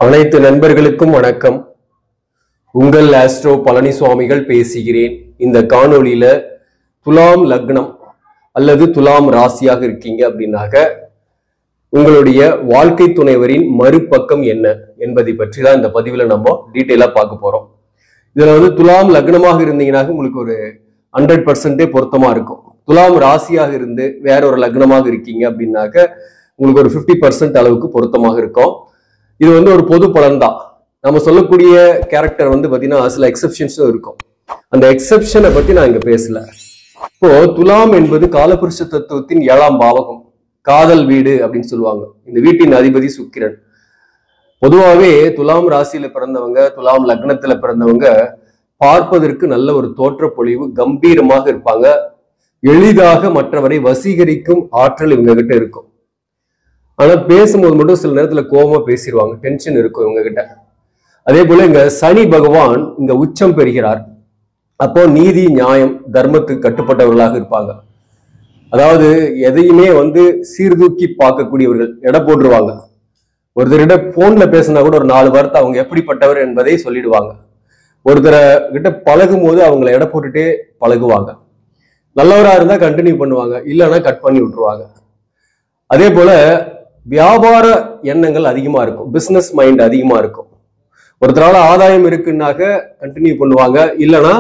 அனைத்து நண்பர்களுக்கும் வணக்கம். உங்கள் ஆஸ்ட்ரோ பழனிசுவாமிகள் பேசுகிறேன். இந்த காணொளியில துலாம் லக்னம் அல்லது துலாம் ராசியாக இருக்கீங்க அப்படின்னாக்க உங்களுடைய வாழ்க்கை துணைவரின் மறுபக்கம் என்ன என்பதை பற்றி தான் இந்த பதிவுல நம்ம டீட்டெயிலா பார்க்க போறோம். இதுல துலாம் லக்னமாக இருந்தீங்கன்னாக்க உங்களுக்கு ஒரு 100% பொருத்தமா இருக்கும். துலாம் ராசியாக இருந்து வேற ஒரு லக்னமாக இருக்கீங்க அப்படின்னாக்க உங்களுக்கு ஒரு 50% அளவுக்கு பொருத்தமாக இருக்கும். இது ஒரு பொது பலன் தான். நம்ம சொல்லக்கூடிய கேரக்டர் பாத்தீங்கன்னா சில எக்ஸெப்ஷன்ஸும் இருக்கும். அந்த எக்ஸெப்ஷனை பத்தி நான் இங்க பேசல. இப்போ துலாம் என்பது காலபுருஷ தத்துவத்தின் 7ஆம் பாவகம், காதல் வீடு அப்படின்னு சொல்லுவாங்க. இந்த வீட்டின் அதிபதி சுக்கிரன். பொதுவாகவே துலாம் ராசியில பிறந்தவங்க, துலாம் லக்னத்துல பிறந்தவங்க பார்ப்பதற்கு நல்ல ஒரு தோற்ற பொழிவு, கம்பீரமாக இருப்பாங்க. எளிதாக மற்றவரை வசீகரிக்கும் ஆற்றல் இவங்க கிட்ட இருக்கும். ஆனா பேசும்போது மட்டும் சில நேரத்துல கோபமா பேசிடுவாங்க, டென்ஷன் இருக்கும் இவங்க கிட்ட. அதே போல இங்க சனி பகவான் இங்க உச்சம் பெறுகிறார். அப்போ நீதி, நியாயம், தர்மத்துக்கு கட்டுப்பட்டவர்களாக இருப்பாங்க. அதாவது எதையுமே சீர்தூக்கி பார்க்கக்கூடியவர்கள், எடை போட்டுருவாங்க. ஒருத்தர்கிட்ட போன்ல பேசினா கூட ஒரு 4 வார்த்தை அவங்க எப்படிப்பட்டவர் என்பதை சொல்லிடுவாங்க. ஒருத்தரை கிட்ட பழகும் போது அவங்களை எடை போட்டுட்டே பழகுவாங்க. நல்லவரா இருந்தா கண்டினியூ பண்ணுவாங்க, இல்லைன்னா கட் பண்ணி விட்டுருவாங்க. அதே போல வியாபார எண்ணங்கள் அதிகமா இருக்கும், பிசினஸ் மைண்ட் அதிகமா இருக்கும். ஒருத்தரால ஆதாயம் இருக்குன்னாக்க கண்டினியூ பண்ணுவாங்க, இல்லைன்னா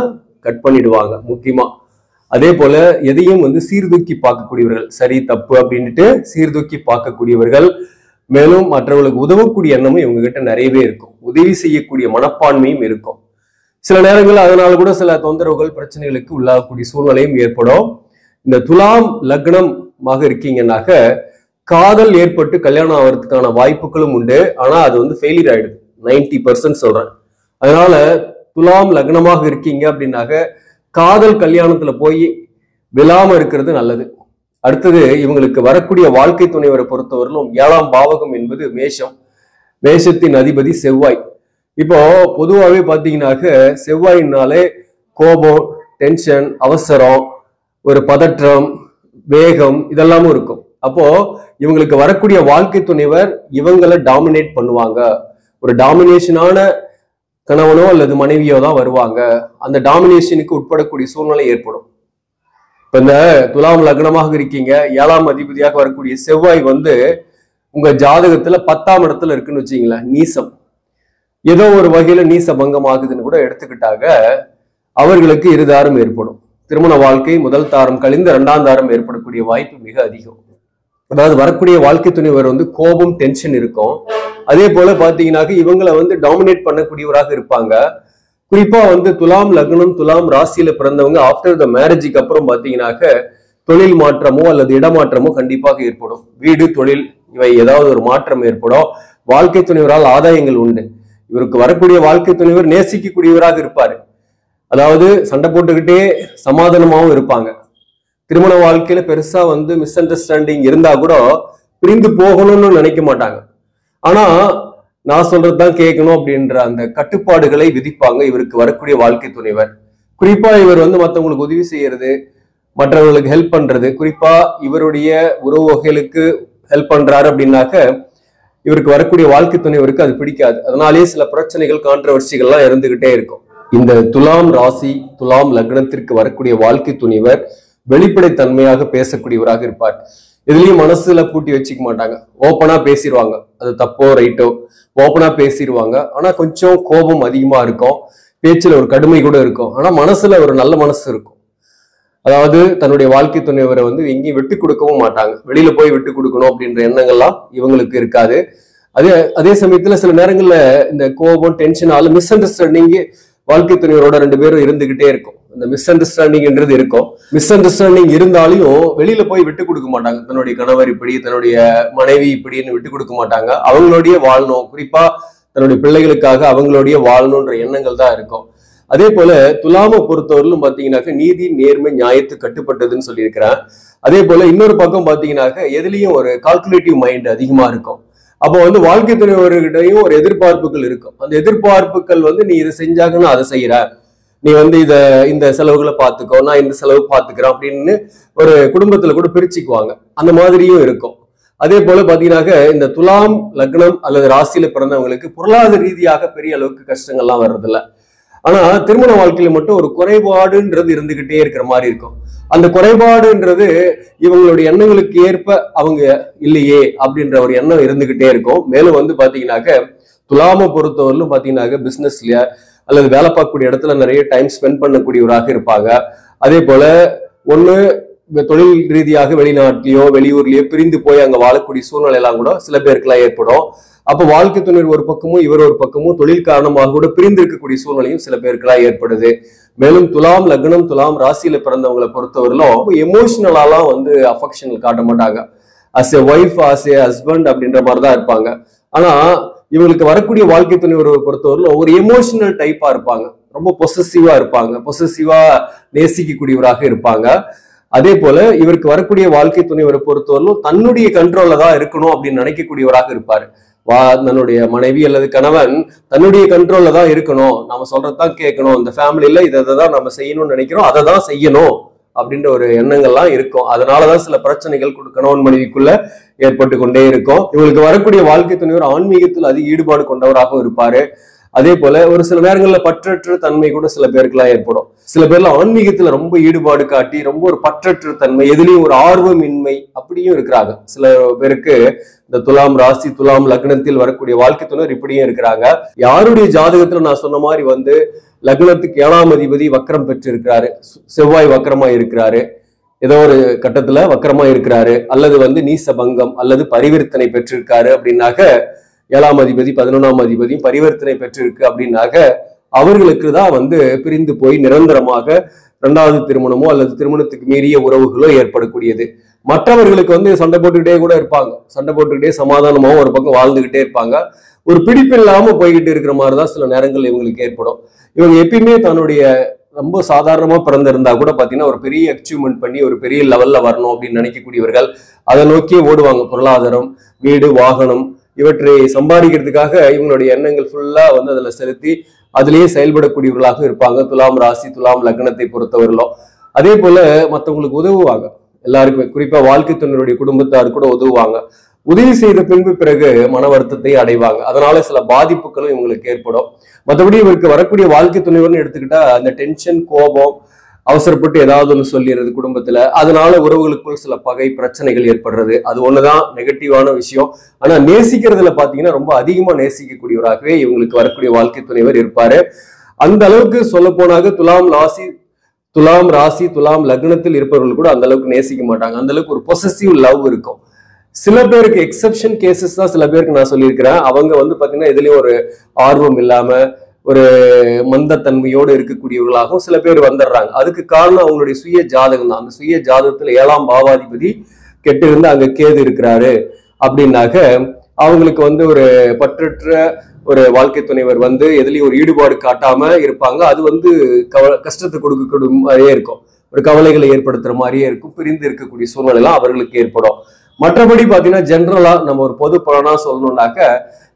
கட் பண்ணிடுவாங்க முக்கியமா. அதே போல எதையும் சீர்தூக்கி பார்க்கக்கூடியவர்கள், சரி தப்பு அப்படின்ட்டு சீர்தூக்கி பார்க்கக்கூடியவர்கள். மேலும் மற்றவர்களுக்கு உதவக்கூடிய எண்ணமும் இவங்க கிட்ட நிறையவே இருக்கும். உதவி செய்யக்கூடிய மனப்பான்மையும் இருக்கும். சில நேரங்கள் அதனால கூட சில தொந்தரவுகள், பிரச்சனைகளுக்கு உள்ளாகக்கூடிய சூழ்நிலையும் ஏற்படும். இந்த துலாம் லக்னமாக இருக்கீங்கன்னாக்க காதல் ஏற்பட்டு கல்யாணம் ஆகிறதுக்கான வாய்ப்புகளும் உண்டு. ஆனா அது ஃபெயிலியர் ஆயிடுது, 90% சொல்றேன். அதனால துலாம் லக்னமாக இருக்கீங்க அப்படின்னாக்க காதல் கல்யாணத்துல போய் விழாம இருக்கிறது நல்லது. அடுத்தது இவங்களுக்கு வரக்கூடிய வாழ்க்கை துணைவரை பொறுத்தவரையிலும் 7ஆம் பாவகம் என்பது மேஷம். மேஷத்தின் அதிபதி செவ்வாய். இப்போ பொதுவாகவே பார்த்தீங்கன்னாக்க செவ்வாயினாலே கோபம், டென்ஷன், அவசரம், ஒரு பதற்றம், வேகம் இதெல்லாமும் இருக்கும். அப்போ இவங்களுக்கு வரக்கூடிய வாழ்க்கை துணைவர் இவங்களை டாமினேட் பண்ணுவாங்க. ஒரு டாமினேஷனான கணவனோ அல்லது மனைவியோ தான் வருவாங்க. அந்த டாமினேஷனுக்கு உட்படக்கூடிய சூழ்நிலை ஏற்படும். இப்ப இந்த துலாம் லக்னமாக இருக்கீங்க, 7ஆம் அதிபதியாக வரக்கூடிய செவ்வாய் உங்க ஜாதகத்துல 10ஆம் இடத்துல இருக்குன்னு வச்சுங்களேன், நீசம். ஏதோ ஒரு வகையில நீச பங்கம் ஆகுதுன்னு கூட எடுத்துக்கிட்டாக அவர்களுக்கு இருதாரம் ஏற்படும். திருமண வாழ்க்கை முதல் தாரம் கழிந்து 2ஆம் தாரம் ஏற்படக்கூடிய வாய்ப்பு மிக அதிகம். அதாவது வரக்கூடிய வாழ்க்கை துணைவர் கோபம், டென்ஷன் இருக்கும். அதே போல பாத்தீங்கன்னாக்க இவங்களை டாமினேட் பண்ணக்கூடியவராக இருப்பாங்க. குறிப்பா துலாம் லக்னம், துலாம் ராசியில பிறந்தவங்க ஆஃப்டர் த மேரேஜுக்கு அப்புறம் பாத்தீங்கன்னாக்க தொழில் மாற்றமோ அல்லது இடமாற்றமோ கண்டிப்பாக ஏற்படும். வீடு, தொழில் இவை ஏதாவது ஒரு மாற்றம் ஏற்படும். வாழ்க்கை துணைவரால் ஆதாயங்கள் உண்டு. இவருக்கு வரக்கூடிய வாழ்க்கை துணைவர் நேசிக்கக்கூடியவராக இருப்பாரு. அதாவது சண்டை போட்டுக்கிட்டே சமாதானமாகவும் இருப்பாங்க. திருமண வாழ்க்கையில பெருசா மிஸ் அண்டர்ஸ்டாண்டிங் இருந்தா கூட பிரிந்து போகணும்னு நினைக்க மாட்டாங்க. ஆனா நான் சொல்றதுதான் கேட்கணும் அப்படின்ற அந்த கட்டுப்பாடுகளை விதிப்பாங்க இவருக்கு வரக்கூடிய வாழ்க்கை துணைவர். குறிப்பா இவர் மற்றவங்களுக்கு உதவி செய்யறது, மற்றவர்களுக்கு ஹெல்ப் பண்றது, குறிப்பா இவருடைய உறவு வகைகளுக்கு ஹெல்ப் பண்றாரு அப்படின்னாக்க இவருக்கு வரக்கூடிய வாழ்க்கை துணைவருக்கு அது பிடிக்காது. அதனாலேயே சில பிரச்சனைகள், கான்ட்ரவர்சிகள்லாம் இருந்துகிட்டே இருக்கும். இந்த துலாம் ராசி, துலாம் லக்னத்திற்கு வரக்கூடிய வாழ்க்கை துணைவர் வெளிப்படைத்தன்மையாக பேசக்கூடியவராக இருப்பார். இதுலயும் மனசுல பூட்டி வச்சுக்க மாட்டாங்க, ஓப்பனா பேசிடுவாங்க. அது தப்போ ரைட்டோ ஓப்பனா பேசிடுவாங்க. ஆனா கொஞ்சம் கோபம் அதிகமா இருக்கும், பேச்சுல ஒரு கடுமை கூட இருக்கும். ஆனா மனசுல ஒரு நல்ல மனசு இருக்கும். அதாவது தன்னுடைய வாழ்க்கை துணைவரை எங்கேயும் விட்டு கொடுக்கவும் மாட்டாங்க. வெளியில போய் விட்டு கொடுக்கணும் அப்படின்ற எண்ணங்கள்லாம் இவங்களுக்கு இருக்காது. அதே சமயத்துல சில நேரங்கள்ல இந்த கோபம், டென்ஷனால மிஸ் அண்டர்ஸ்டாண்டிங் வாழ்க்கை துணைவரோட 2 பேரும் இருந்துகிட்டே இருக்கும். இந்த மிஸ் அண்டர்ஸ்டாண்டிங்ன்றது இருக்கும். மிஸ் அண்டர்ஸ்டாண்டிங் இருந்தாலும் வெளியில போய் விட்டு கொடுக்க மாட்டாங்க. தன்னுடைய கணவர் இப்படி, தன்னுடைய மனைவி இப்படின்னு விட்டு கொடுக்க மாட்டாங்க. அவங்களுடைய வாழணும், குறிப்பா தன்னுடைய பிள்ளைகளுக்காக அவங்களுடைய வாழணும்ன்ற எண்ணங்கள் தான் இருக்கும். அதே போல துலாமை பொறுத்தவரையிலும் பாத்தீங்கன்னாக்க நீதி, நேர்மை, நியாயத்துக்கு கட்டுப்பட்டதுன்னு சொல்லியிருக்கிறேன். அதே போல இன்னொரு பக்கம் பாத்தீங்கன்னாக்க எதுலயும் ஒரு கால்குலேட்டிவ் மைண்ட் அதிகமா இருக்கும். அப்போ வாழ்க்கை துணைவர்கிட்டையும் ஒரு எதிர்பார்ப்புகள் இருக்கும். அந்த எதிர்பார்ப்புகள் நீ இதை செஞ்சாங்கன்னா அதை செய்யற, நீ இந்த செலவுகளை பார்த்துக்கோ, நான் இந்த செலவு பார்த்துக்கிறேன் அப்படின்னு ஒரு குடும்பத்துல கூட பிரிச்சுக்குவாங்க. அந்த மாதிரியும் இருக்கும். அதே போல பாத்தீங்கன்னாக்க இந்த துலாம் லக்னம் அல்லது ராசியில பிறந்தவங்களுக்கு பொருளாதார ரீதியாக பெரிய அளவுக்கு கஷ்டங்கள்லாம் வர்றதில்ல. ஆனா திருமண வாழ்க்கையில மட்டும் ஒரு குறைபாடுன்றது இருந்துகிட்டே இருக்கிற மாதிரி இருக்கும். அந்த குறைபாடுன்றது இவங்களுடைய எண்ணங்களுக்கு ஏற்ப அவங்க இல்லையே அப்படின்ற ஒரு எண்ணம் இருந்துகிட்டே இருக்கும். மேலும் வந்து பாத்தீங்கன்னாக்க துலாம பொறுத்தவரையிலும் பாத்தீங்கன்னாக்க பிசினஸ்ல அல்லது வேலை பார்க்கக்கூடிய இடத்துல நிறைய டைம் ஸ்பெண்ட் பண்ணக்கூடியவராக இருப்பாங்க. அதே போல ஒண்ணு தொழில் ரீதியாக வெளிநாட்டிலேயோ வெளியூர்லயோ பிரிந்து போய் அங்க வாழக்கூடிய சூழ்நிலை எல்லாம் கூட சில பேருக்குலாம் ஏற்படும். அப்ப வாழ்க்கை துணைவர் ஒரு பக்கமும் இவர் ஒரு பக்கமும் தொழில் காரணமாக கூட பிரிந்து இருக்கக்கூடிய சூழ்நிலையும் சில பேருக்குலாம் ஏற்படுது. மேலும் துலாம் லக்னம் துலாம் ராசியில பிறந்தவங்களை பொறுத்தவரையிலும் எமோஷனலாலாம் வந்து அஃபெக்ஷன் காட்ட மாட்டாங்க. As a wife as a husband அப்படின்ற மாதிரிதான் இருப்பாங்க. ஆனா இவங்களுக்கு வரக்கூடிய வாழ்க்கை துணைவரை பொறுத்தவரையிலும் ஒரு எமோஷனல் டைப்பா இருப்பாங்க. ரொம்ப பொசசிவா இருப்பாங்க. பொசசிவா நேசிக்கக்கூடியவராக இருப்பாங்க. அதே போல இவருக்கு வரக்கூடிய வாழ்க்கை துணைவரை பொறுத்தவரையிலும் தன்னுடைய கண்ட்ரோல்ல தான் இருக்கணும் அப்படின்னு நினைக்கக்கூடியவராக இருப்பாரு. தன்னுடைய மனைவி அல்லது கணவன் தன்னுடைய கண்ட்ரோல்ல தான் இருக்கணும், நம்ம சொல்றதுதான் கேட்கணும், இந்த ஃபேமிலியில இதை தான் நம்ம செய்யணும்னு நினைக்கிறோம், அதை தான் செய்யணும் அப்படின்ற ஒரு எண்ணங்கள்லாம் இருக்கும். அதனாலதான் சில பிரச்சனைகள் கணவன் மனைவிக்குள்ள ஏற்பட்டு கொண்டே இருக்கும். இவங்களுக்கு வரக்கூடிய வாழ்க்கை துணைவர் ஆன்மீகத்தில் அதிக ஈடுபாடு கொண்டவராகவும் இருப்பாரு. அதே போல ஒரு சில நேரங்கள்ல பற்றற்ற தன்மை கூட சில பேருக்குலாம் ஏற்படும். சில பேர்ல ஆன்மீகத்துல ரொம்ப ஈடுபாடு காட்டி ரொம்ப ஒரு பற்றற்ற தன்மை, எதுலயும் ஒரு ஆர்வமின்மை அப்படியும் இருக்கிறாங்க. சில பேருக்கு இந்த துலாம் ராசி துலாம் லக்னத்தில் வரக்கூடிய வாழ்க்கை துணைவர் இப்படியும் இருக்கிறாங்க. யாருடைய ஜாதகத்துல நான் சொன்ன மாதிரி வந்து லக்னத்துக்கு 7ஆம் அதிபதி வக்ரம் பெற்று இருக்கிறாரு, செவ்வாய் வக்ரமா இருக்கிறாரு, ஏதோ ஒரு கட்டத்துல வக்ரமா இருக்கிறாரு, அல்லது வந்து நீசபங்கம் அல்லது பரிவர்த்தனை பெற்றிருக்காரு அப்படின்னாக்க 7ஆம் அதிபதி 11ஆம் அதிபதியும் பரிவர்த்தனை பெற்றிருக்கு அப்படின்னாக்க அவர்களுக்கு தான் வந்து பிரிந்து போய் நிரந்தரமாக 2வது திருமணமோ அல்லது திருமணத்துக்கு மீறிய உறவுகளோ ஏற்படக்கூடியது. மற்றவர்களுக்கு வந்து சண்டை போட்டுக்கிட்டே கூட இருப்பாங்க, சண்டை போட்டுக்கிட்டே சமாதானமாகவும் ஒரு பக்கம் வாழ்ந்துகிட்டே இருப்பாங்க. ஒரு பிடிப்பு இல்லாம போய்கிட்டு இருக்கிற மாதிரிதான் சில நேரங்கள் இவங்களுக்கு ஏற்படும். இவங்க எப்பயுமே தன்னுடைய ரொம்ப சாதாரணமா பிறந்திருந்தா கூட பாத்தீங்கன்னா ஒரு பெரிய அச்சீவ்மெண்ட் பண்ணி ஒரு பெரிய லெவல்ல வரணும் அப்படின்னு நினைக்கக்கூடியவர்கள் அதை நோக்கியே ஓடுவாங்க. பொருளாதாரம், வீடு, வாகனம் இவற்றை சம்பாதிக்கிறதுக்காக இவங்களுடைய எண்ணங்கள் ஃபுல்லா வந்து அதுல செலுத்தி அதிலேயே செயல்படக்கூடியவர்களாக இருப்பாங்க துலாம் ராசி துலாம் லக்னத்தை பொறுத்தவரையிலும். அதே போல மற்றவங்களுக்கு உதவுவாங்க, எல்லாருக்குமே குறிப்பா வாழ்க்கை துணையுடைய குடும்பத்தார் கூட உதவுவாங்க. உதவி செய்த பின்பு பிறகு மன வருத்தத்தை அடைவாங்க. அதனால சில பாதிப்புகளும் இவங்களுக்கு ஏற்படும். மற்றபடி இவருக்கு வரக்கூடிய வாழ்க்கை துணைவர்னு எடுத்துக்கிட்டா அந்த டென்ஷன், கோபம், அவசரப்பட்டு ஏதாவது ஒன்று சொல்லிடுறது குடும்பத்துல, அதனால உறவுகளுக்குள் சில பகை பிரச்சனைகள் ஏற்படுறது, அது ஒண்ணுதான் நெகட்டிவான விஷயம். ஆனா நேசிக்கிறதுல பாத்தீங்கன்னா ரொம்ப அதிகமா நேசிக்கக்கூடியவராகவே இவங்களுக்கு வரக்கூடிய வாழ்க்கை துணைவர் இருப்பாரு. அந்த அளவுக்கு சொல்ல போனாக துலாம் ராசி துலாம் லக்னத்தில் இருப்பவர்கள் கூட அந்த அளவுக்கு நேசிக்க மாட்டாங்க. அந்த அளவுக்கு ஒரு பொசசிவ் லவ் இருக்கும். சில பேருக்கு எக்ஸெப்ஷன் கேசஸ் தான் சில பேருக்கு நான் சொல்லியிருக்கிறேன். அவங்க வந்து பாத்தீங்கன்னா இதுலயும் ஒரு ஆர்வம் இல்லாம ஒரு மந்தத்தன்மையோடு இருக்கக்கூடியவர்களாகவும் சில பேர் வந்துடுறாங்க. அதுக்கு காரணம் அவங்களுடைய சுய ஜாதகம் தான். அந்த சுய ஜாதகத்துல 7ஆம் பாவாதிபதி கெட்டு இருந்து அங்க கேது இருக்கிறாரு அப்படின்னாக்க அவங்களுக்கு வந்து ஒரு பற்றற்ற ஒரு வாழ்க்கை துணைவர் வந்து எதுலயும் ஒரு ஈடுபாடு காட்டாம இருப்பாங்க. அது வந்து கஷ்டத்தை கொடுக்கக்கூடிய மாதிரியே இருக்கும், ஒரு கவலைகளை ஏற்படுத்துற மாதிரியே இருக்கும். பிரிந்து இருக்கக்கூடிய சூழ்நிலை எல்லாம் அவர்களுக்கு ஏற்படும். மற்றபடி பாத்தீங்கன்னா ஜென்ரலா நம்ம ஒரு பொது பலனா சொல்லணும்னாக்க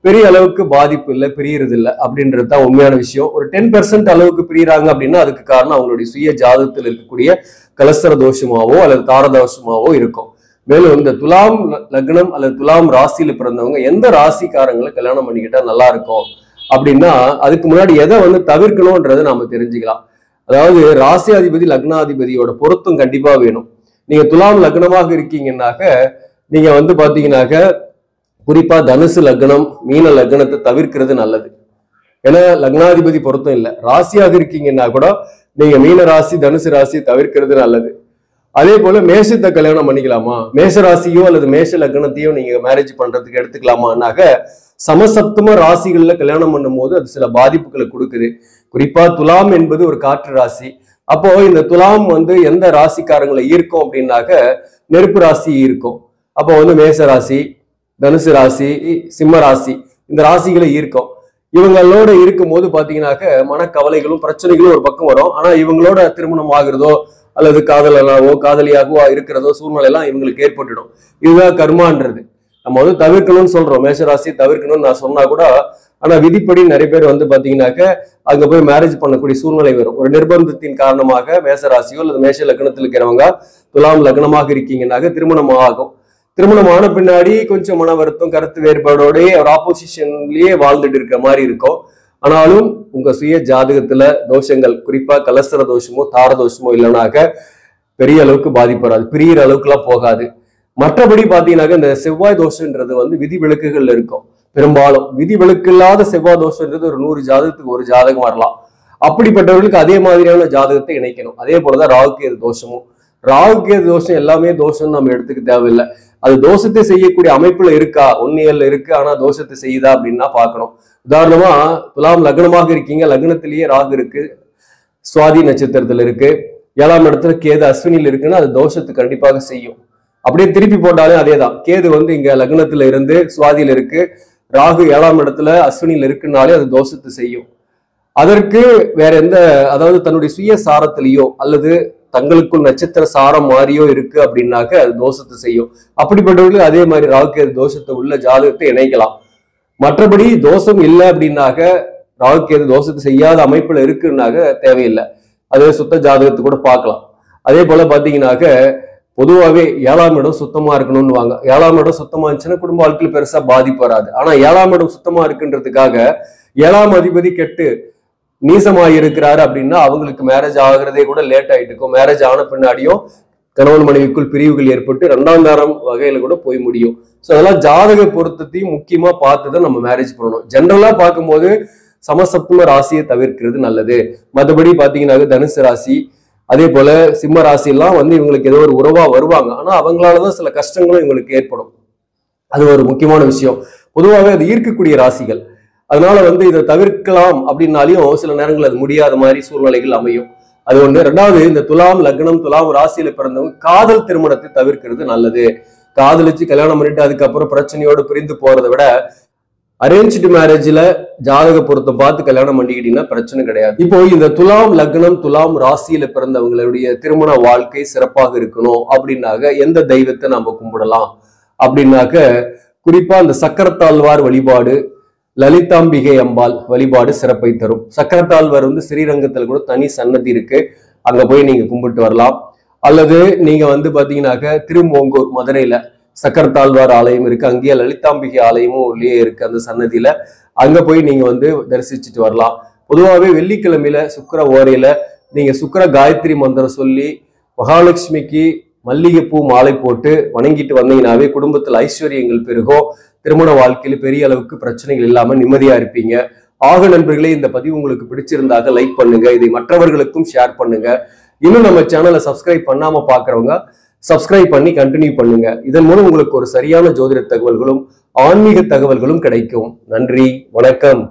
பெரிய அளவுக்கு பாதிப்பு இல்லை, பிரியறது இல்லை அப்படின்றது தான் உண்மையான விஷயம். ஒரு 10% அளவுக்கு பிரியறாங்க அப்படின்னா அதுக்கு காரணம் அவங்களுடைய சுய ஜாதகத்தில் இருக்கக்கூடிய கலஸ்தர தோஷமாவோ அல்லது தாரதோஷமாவோ இருக்கும். மேலும் இந்த துலாம் லக்னம் அல்லது துலாம் ராசியில பிறந்தவங்க எந்த ராசிக்காரங்களை கல்யாணம் பண்ணிக்கிட்டா நல்லா இருக்கும் அப்படின்னா அதுக்கு முன்னாடி எதை வந்து தவிர்க்கணும்ன்றதை நாம தெரிஞ்சுக்கலாம். அதாவது ராசியாதிபதி லக்னாதிபதியோட பொருத்தம் கண்டிப்பா வேணும். நீங்க துலாம் லக்னமாக இருக்கீங்கன்னாக்க நீங்க வந்து பாத்தீங்கன்னாக்க குறிப்பா தனுசு லக்னம் மீன லக்னத்தை தவிர்க்கிறது நல்லது. ஏன்னா லக்னாதிபதி பொருத்தம் இல்லை. ராசியாக இருக்கீங்கன்னா கூட நீங்க மீன ராசி தனுசு ராசி தவிர்க்கிறது நல்லது. அதே போல மேஷத்தை கல்யாணம் பண்ணிக்கலாமா, மேஷ ராசியோ அல்லது மேஷ லக்னத்தையோ நீங்க மேரேஜ் பண்றதுக்கு எடுத்துக்கலாமான்னாக்க சமசப்தம ராசிகள்ல கல்யாணம் பண்ணும் போது அது சில பாதிப்புகளை கொடுக்குது. குறிப்பா துலாம் என்பது ஒரு காற்று ராசி. அப்போ இந்த துலாம் வந்து எந்த ராசிக்காரங்களை ஈர்க்கும் அப்படின்னாக்க நெருப்பு ராசி ஈர்க்கும். அப்போ வந்து மேஷ ராசி, தனுசு ராசி, சிம்ம ராசி இந்த ராசிகளை ஈர்க்கும். இவங்களோட இருக்கும் போது பாத்தீங்கன்னாக்க மனக்கவலைகளும் பிரச்சனைகளும் ஒரு பக்கம் வரும். ஆனா இவங்களோட திருமணம் ஆகுறதோ அல்லது காதலனாவோ காதலியாகவோ இருக்கிறதோ சூழ்நிலை எல்லாம் இவங்களுக்கு ஏற்பட்டுடும். இதுதான் கர்மான்றது. நம்ம வந்து தவிர்க்கணும்னு சொல்றோம், மேஷராசி தவிர்க்கணும்னு நான் சொன்னா கூட, ஆனா விதிப்படி நிறைய பேர் வந்து பாத்தீங்கன்னாக்க அங்க போய் மேரேஜ் பண்ணக்கூடிய சூழ்நிலை வரும். ஒரு நிர்பந்தத்தின் காரணமாக மேஷராசியோ அல்லது மேஷ லக்னத்தில் இருக்கிறவங்க துலாம் லக்னமாக இருக்கீங்கன்னாக்க திருமணம் ஆகும். திருமணமான பின்னாடி கொஞ்சம் மன வருத்தம், கருத்து வேறுபாடோடய ஒரு ஆப்போசிஷன்லயே வாழ்ந்துட்டு இருக்கிற மாதிரி இருக்கும். ஆனாலும் உங்க சுய ஜாதகத்துல தோஷங்கள், குறிப்பா கலஸ்தர தோஷமோ தார தோஷமோ இல்லைனாக்க பெரிய அளவுக்கு பாதிப்பு வராது, பிரியிற அளவுக்கு எல்லாம் போகாது. மற்றபடி பாத்தீங்கன்னாக்க இந்த செவ்வாய் தோஷம்ன்றது வந்து விதிவிலக்குகள் இருக்கும். பெரும்பாலும் விதிவிலக்கு இல்லாத செவ்வாய் தோஷம்ன்றது ஒரு 100 ஜாதகத்துக்கு ஒரு ஜாதகம் வரலாம். அப்படிப்பட்டவர்களுக்கு அதே மாதிரியான ஜாதகத்தை இணைக்கணும். அதே போலதான் ராகுகேது தோஷமும். ராகுகேது தோஷம் எல்லாமே தோஷம் நம்ம எடுத்துக்க தேவையில்லை. அது தோஷத்தை செய்யக்கூடிய அமைப்புல இருக்கா, ஒன்னியல்ல இருக்கு, ஆனா தோஷத்தை செய்யுதா அப்படின்னா பார்க்கணும். உதாரணமா துலாம் லக்னமாக இருக்கீங்க, லக்னத்திலேயே ராகு இருக்கு, சுவாதி நட்சத்திரத்துல இருக்கு, 7ஆம் இடத்துல கேது அஸ்வினியில் இருக்குன்னா அது தோஷத்தை கண்டிப்பாக செய்யும். அப்படியே திருப்பி போட்டாலே அதேதான். கேது வந்து இங்க லக்னத்துல இருந்து சுவாதியில இருக்கு, ராகு 7ஆம் இடத்துல அஸ்வினியில் இருக்குன்னாலே அது தோஷத்தை செய்யும். அதற்கு வேற எந்த, அதாவது தன்னுடைய சுய சாரத்திலேயோ அல்லது தங்களுக்குள் நட்சத்திர சாரம் மாறியோ இருக்கு அப்படின்னாக்க அது தோஷத்தை செய்யும். அப்படிப்பட்டவர்களுக்கு அதே மாதிரி ராகுகேது தோஷத்தை உள்ள ஜாதகத்தை இணைக்கலாம். மற்றபடி தோஷம் இல்லை அப்படின்னாக்க, ராகுகேது தோஷத்தை செய்யாத அமைப்புல இருக்குன்னாக்க தேவையில்லை, அதே சுத்த ஜாதகத்தை கூட பார்க்கலாம். அதே போல பாத்தீங்கன்னாக்க பொதுவாகவே 7ஆம் இடம் சுத்தமா இருக்கணும்னு வாங்க. 7ஆம் இடம் சுத்தமா இருந்துச்சுன்னா குடும்ப வாழ்க்கையில பெருசா பாதிப்பு வராது. ஆனா 7ஆம் இடம் சுத்தமா இருக்குன்றதுக்காக 7ஆம் அதிபதி கெட்டு நீசமாய் இருக்கிறாரு அப்படின்னா அவங்களுக்கு மேரேஜ் ஆகுறதே கூட லேட் ஆயிட்டு இருக்கும். மேரேஜ் ஆன பின்னாடியும் கணவன் மனைவிக்குள் பிரிவுகள் ஏற்பட்டு 2ஆம் தாரம் வகையில கூட போய் முடியும். ஸோ அதெல்லாம் ஜாதக பொருத்தத்தையும் முக்கியமா பார்த்துதான் நம்ம மேரேஜ் பண்ணணும். ஜென்ரலா பார்க்கும்போது சமசப்தம ராசியை தவிர்க்கிறது நல்லது. மற்றபடி பாத்தீங்கன்னா தனுசு ராசி, அதே போல சிம்ம ராசி எல்லாம் வந்து இவங்களுக்கு ஏதோ ஒரு உறவா வருவாங்க. ஆனா அவங்களாலதான் சில கஷ்டங்களும் இவங்களுக்கு ஏற்படும். அது ஒரு முக்கியமான விஷயம். பொதுவாகவே அது ஈர்க்கக்கூடிய ராசிகள். அதனால வந்து இதை தவிர்க்கலாம் அப்படின்னாலையும் சில நேரங்கள் அது முடியாத மாதிரி சூழ்நிலைகள் அமையும். அது ஒண்ணு. ரெண்டாவது, இந்த துலாம் லக்னம் துலாம் ராசியில பிறந்தவங்க காதல் திருமணத்தை தவிர்க்கிறது நல்லது. காதலிச்சு கல்யாணம் பண்ணிட்டு அதுக்கப்புறம் பிரச்சனையோடு பிரிந்து போறதை விட அரேஞ்ச்டு மேரேஜ்ல ஜாதக பொருத்தம் பார்த்து கல்யாணம் பண்ணிக்கிட்டீங்கன்னா பிரச்சனை கிடையாது. இப்போ இந்த துலாம் லக்னம் துலாம் ராசியில பிறந்தவங்களுடைய திருமண வாழ்க்கை சிறப்பாக இருக்கணும் அப்படின்னாக்க எந்த தெய்வத்தை நம்ம கும்பிடலாம் அப்படின்னாக்க, குறிப்பா இந்த சக்கரத்தாழ்வார் வழிபாடு, லலிதாம்பிகை அம்பாள் வழிபாடு சிறப்பை தரும். சக்கரத்தாழ்வார் வந்து ஸ்ரீரங்கத்துல கூட தனி சன்னதி இருக்கு, அங்க போய் நீங்க கும்பிட்டு வரலாம். அல்லது நீங்க வந்து பாத்தீங்கன்னாக்க திருமோங்கூர் மதுரையில சக்கரத்தாழ்வார் ஆலயம் இருக்கு, அங்கேயே லலிதாம்பிகை ஆலயமும் உள்ளே இருக்கு அந்த சன்னதியில, அங்க போய் நீங்க வந்து தரிசிச்சுட்டு வரலாம். பொதுவாகவே வெள்ளிக்கிழமையில சுக்கிர ஓரையில நீங்க சுக்கிர காயத்ரி மந்திரம் சொல்லி மகாலட்சுமிக்கு மல்லிகைப்பூ மாலை போட்டு வணங்கிட்டு வந்தீங்கன்னாவே குடும்பத்தில் ஐஸ்வர்யங்கள் பெருகும். திருமண வாழ்க்கையில பெரிய அளவுக்கு பிரச்சனைகள் இல்லாம நிம்மதியா இருப்பீங்க. ஆக நண்பர்களே, இந்த பதிவு உங்களுக்கு பிடிச்சிருந்தாக லைக் பண்ணுங்க, இதை மற்றவர்களுக்கும் ஷேர் பண்ணுங்க. இன்னும் நம்ம சேனலை சப்ஸ்கிரைப் பண்ணாம பாக்குறவங்க சப்ஸ்கிரைப் பண்ணி கண்டினியூ பண்ணுங்க. இதன் மூலம் உங்களுக்கு ஒரு சரியான ஜோதிட தகவல்களும் ஆன்மீக தகவல்களும் கிடைக்கும். நன்றி, வணக்கம்.